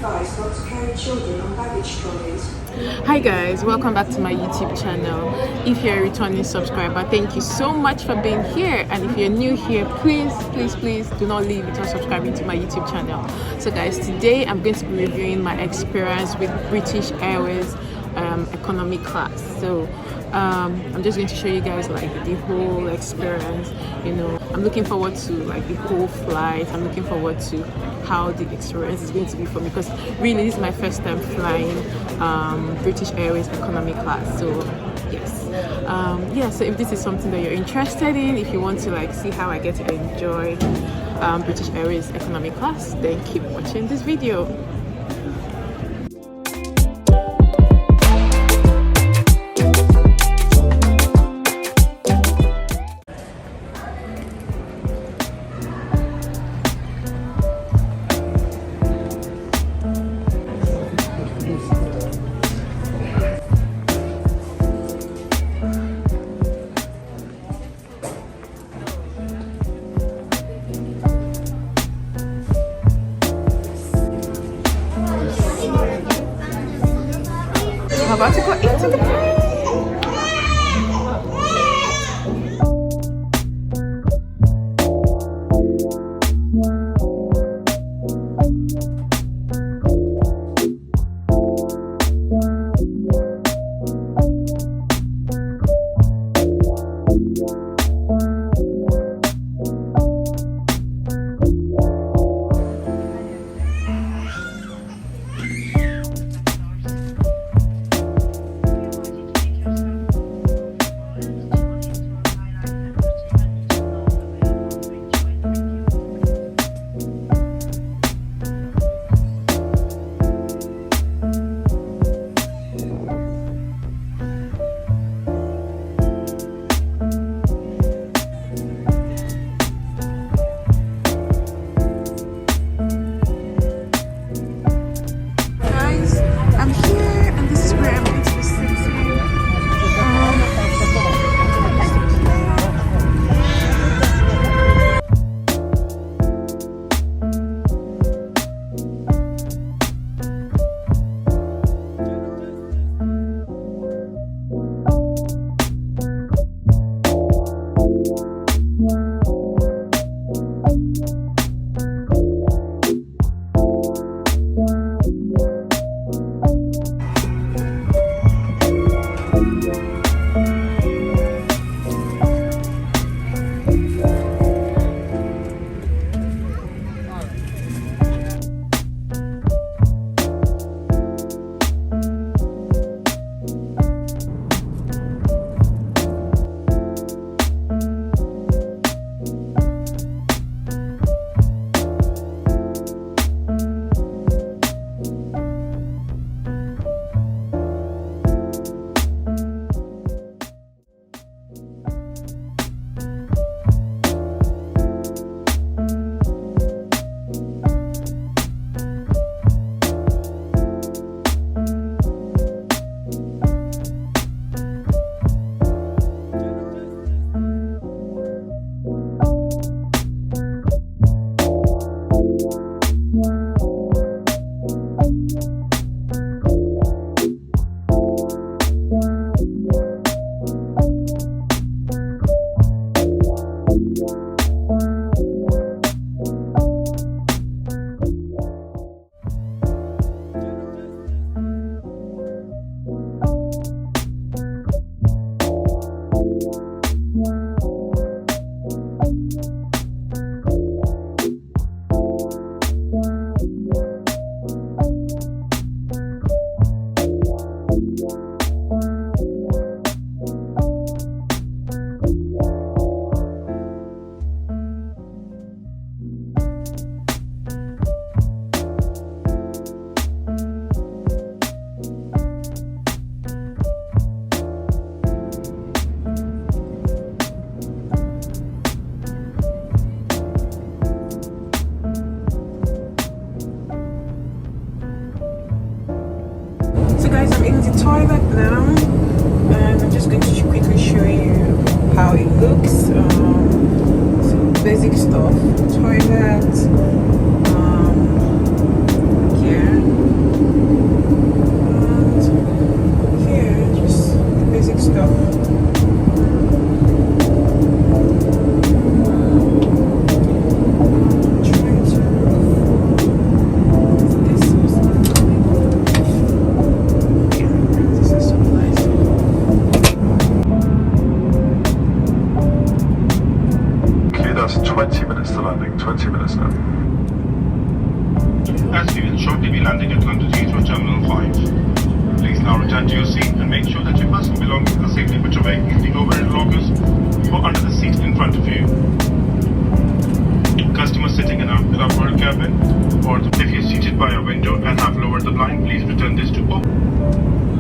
advised not to carry children on baggage trolleys. Hi guys, welcome back to my YouTube channel. If you're a returning subscriber, thank you so much for being here, and if you're new here, please do not leave without subscribing to my YouTube channel. So guys, today I'm going to be reviewing my experience with British Airways economy class. So I'm just going to show you guys like the whole experience. You know, I'm looking forward to like the whole flight. I'm looking forward to how the experience is going to be for me, because really this is my first time flying British Airways economy class. So yes, so if this is something that you're interested in, if you want to like see how I get to enjoy British Airways economy class, then keep watching this video. We're about to go into the plane. 20 minutes now. As we will shortly be landing at London Heathrow Terminal 5. Please now return to your seat and make sure that your personal belongings are safely put away in the overhead lockers or under the seat in front of you. Customers sitting in our below cabin, or if you're seated by a window and have lowered the blind, please return this to open.